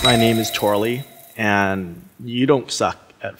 My name is Torley, and you don't suck at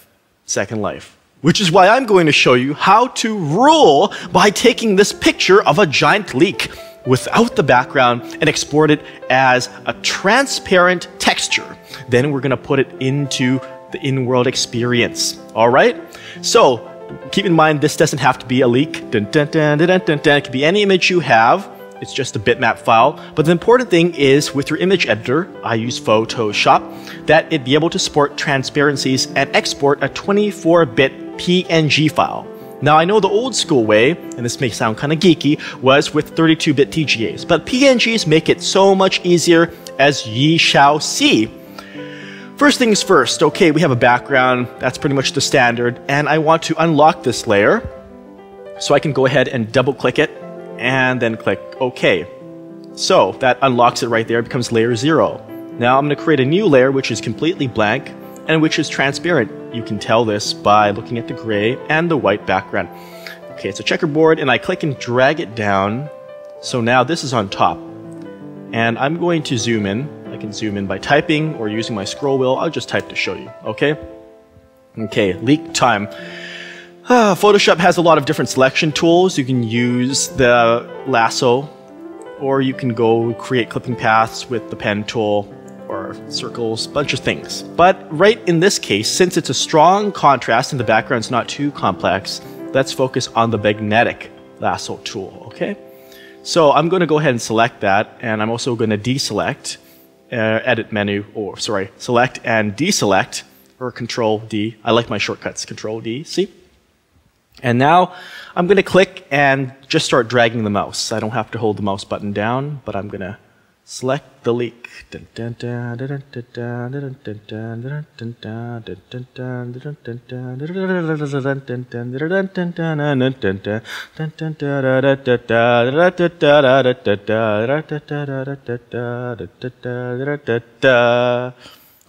Second Life. Which is why I'm going to show you how to rule by taking this picture of a giant leak without the background and export it as a transparent texture. Then we're going to put it into the in-world experience. All right? So keep in mind, this doesn't have to be a leak. Dun, dun, dun, dun, dun, dun, dun. It could be any image you have. It's just a bitmap file. But the important thing is, with your image editor, I use Photoshop, that it be able to support transparencies and export a 24-bit PNG file. Now, I know the old school way, and this may sound kind of geeky, was with 32-bit TGAs, but PNGs make it so much easier, as ye shall see. First things first, okay, we have a background, that's pretty much the standard, and I want to unlock this layer, so I can go ahead and double-click it, and then click OK. So that unlocks it right there, it becomes layer 0. Now I'm going to create a new layer which is completely blank, and which is transparent. You can tell this by looking at the gray and the white background. Okay, it's a checkerboard, and I click and drag it down. So now this is on top. And I'm going to zoom in. I can zoom in by typing or using my scroll wheel. I'll just type to show you, okay? Okay, leak time. Photoshop has a lot of different selection tools. You can use the lasso, or you can go create clipping paths with the pen tool, or circles, bunch of things. But right in this case, since it's a strong contrast and the background's not too complex, let's focus on the magnetic lasso tool, okay? So I'm going to go ahead and select that, and I'm also going to deselect, edit menu, or sorry, select and deselect, or Control D. I like my shortcuts, Control D, see? And now I'm going to click and just start dragging the mouse. I don't have to hold the mouse button down, but I'm going to select the leak.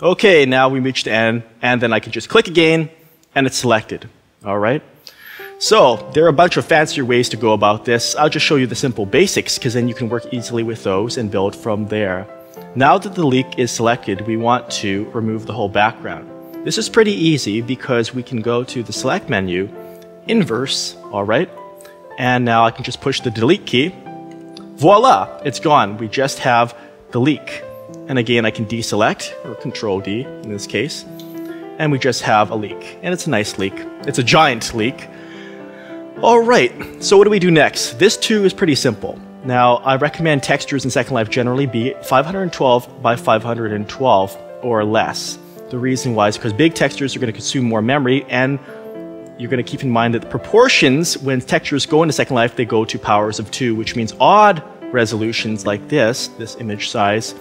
Okay, now we reached the end, and then I can just click again, and it's selected. All right? So, there are a bunch of fancier ways to go about this. I'll just show you the simple basics, because then you can work easily with those and build from there. Now that the leak is selected, we want to remove the whole background. This is pretty easy because we can go to the select menu, inverse, alright? And now I can just push the delete key. Voila! It's gone. We just have the leak. And again, I can deselect, or Control D in this case, and we just have a leak. And it's a nice leak. It's a giant leak. Alright, so what do we do next? This too is pretty simple. Now, I recommend textures in Second Life generally be 512 by 512 or less. The reason why is because big textures are going to consume more memory, and you're going to keep in mind that the proportions, when textures go into Second Life, they go to powers of 2, which means odd resolutions like this image size,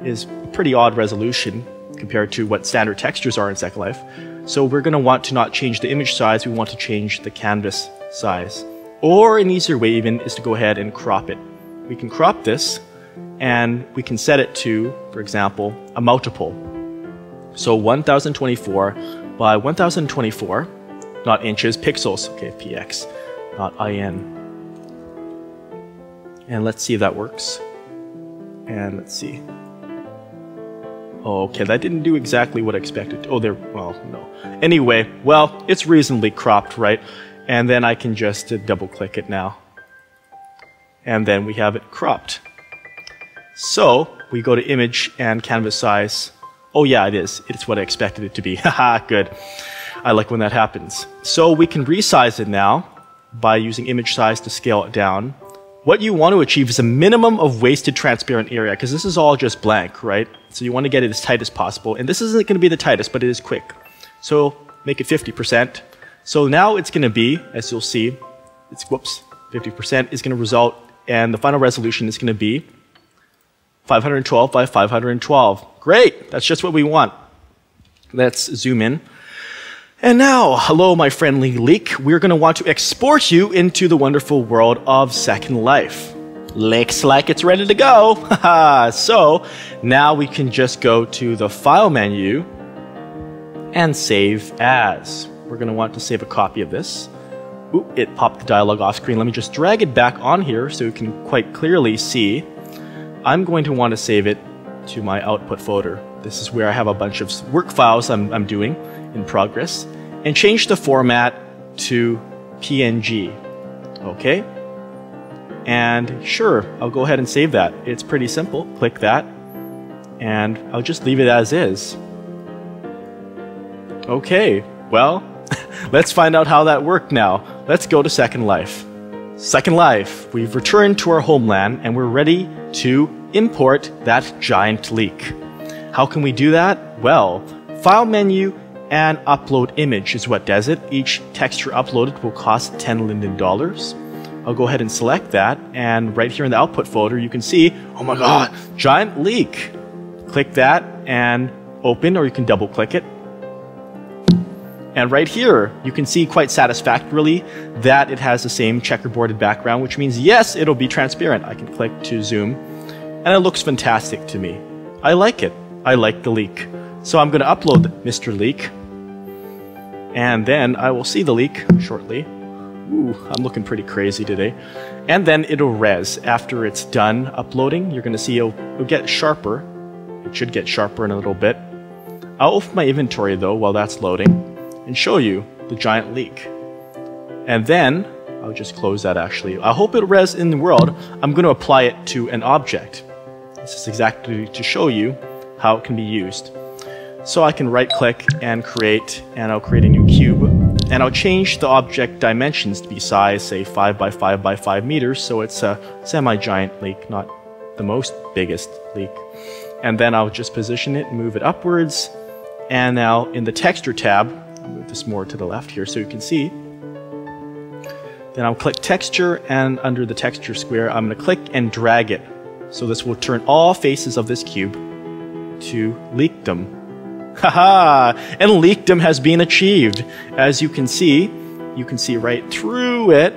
is pretty odd resolution compared to what standard textures are in Second Life. So we're going to want to not change the image size, we want to change the canvas size. Or an easier way even is to go ahead and crop it. We can crop this, and we can set it to, for example, a multiple. So 1024 by 1024, not inches, pixels, okay, px, not in. And let's see if that works. And let's see. Okay, that didn't do exactly what I expected. Oh, there, well, no. Anyway, well, it's reasonably cropped, right? And then I can just double click it now. And then we have it cropped. So, we go to image and canvas size. Oh yeah, it is. It's what I expected it to be. Haha, good. I like when that happens. So we can resize it now by using image size to scale it down. What you want to achieve is a minimum of wasted transparent area, because this is all just blank, right? So you want to get it as tight as possible. And this isn't going to be the tightest, but it is quick. So make it 50%. So now it's going to be, as you'll see, it's, 50% is going to result, and the final resolution is going to be 512 by 512. Great! That's just what we want. Let's zoom in. And now, hello my friendly leak. We're going to want to export you into the wonderful world of Second Life. Looks like it's ready to go. So, now we can just go to the File menu and Save As. We're going to want to save a copy of this. Oop, it popped the dialog off screen. Let me just drag it back on here so you can quite clearly see. I'm going to want to save it to my output folder. This is where I have a bunch of work files I'm doing in progress, and change the format to PNG. Okay? And sure, I'll go ahead and save that. It's pretty simple. Click that, and I'll just leave it as is. Okay, well, let's find out how that worked now. Let's go to Second Life. Second Life, we've returned to our homeland and we're ready to import that giant leak. How can we do that? Well, File menu and Upload image is what does it. Each texture uploaded will cost 10 Linden dollars. I'll go ahead and select that, and right here in the output folder you can see, oh my god, giant leak. Click that and open, or you can double click it. And right here, you can see quite satisfactorily that it has the same checkerboarded background, which means yes, it'll be transparent. I can click to zoom, and it looks fantastic to me. I like it. I like the leak. So I'm going to upload Mr. Leak, and then I will see the leak shortly. Ooh, I'm looking pretty crazy today. And then it'll res. After it's done uploading, you're going to see it'll get sharper. It should get sharper in a little bit. I'll open my inventory though while that's loading, and show you the giant leak. And then, I'll just close that actually. I hope it'll res in the world. I'm going to apply it to an object. This is exactly to show you how it can be used. So I can right click and create, and I'll create a new cube. And I'll change the object dimensions to be size, say 5 by 5 by 5 meters, so it's a semi-giant leak, not the most biggest leak. And then I'll just position it and move it upwards. And now in the texture tab, I'll move this more to the left here so you can see. Then I'll click texture, and under the texture square, I'm going to click and drag it. So this will turn all faces of this cube to leakdom. Haha! And leakdom has been achieved. As you can see right through it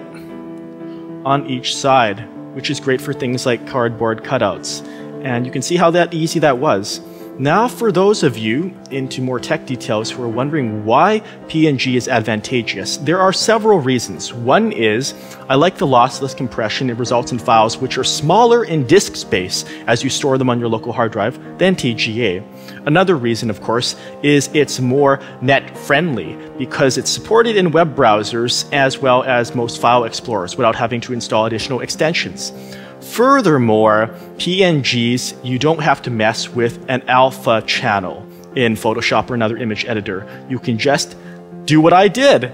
on each side, which is great for things like cardboard cutouts. And you can see how easy that was. Now for those of you into more tech details who are wondering why PNG is advantageous, there are several reasons. One is, I like the lossless compression. It results in files which are smaller in disk space as you store them on your local hard drive than TGA. Another reason, of course, is it's more net-friendly because it's supported in web browsers as well as most file explorers without having to install additional extensions. Furthermore, PNGs, you don't have to mess with an alpha channel in Photoshop or another image editor. You can just do what I did.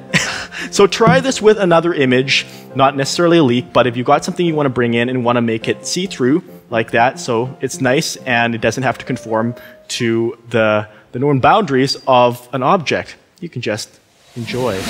So try this with another image, not necessarily a leak, but if you've got something you want to bring in and want to make it see-through like that, so it's nice and it doesn't have to conform to the known boundaries of an object, you can just enjoy.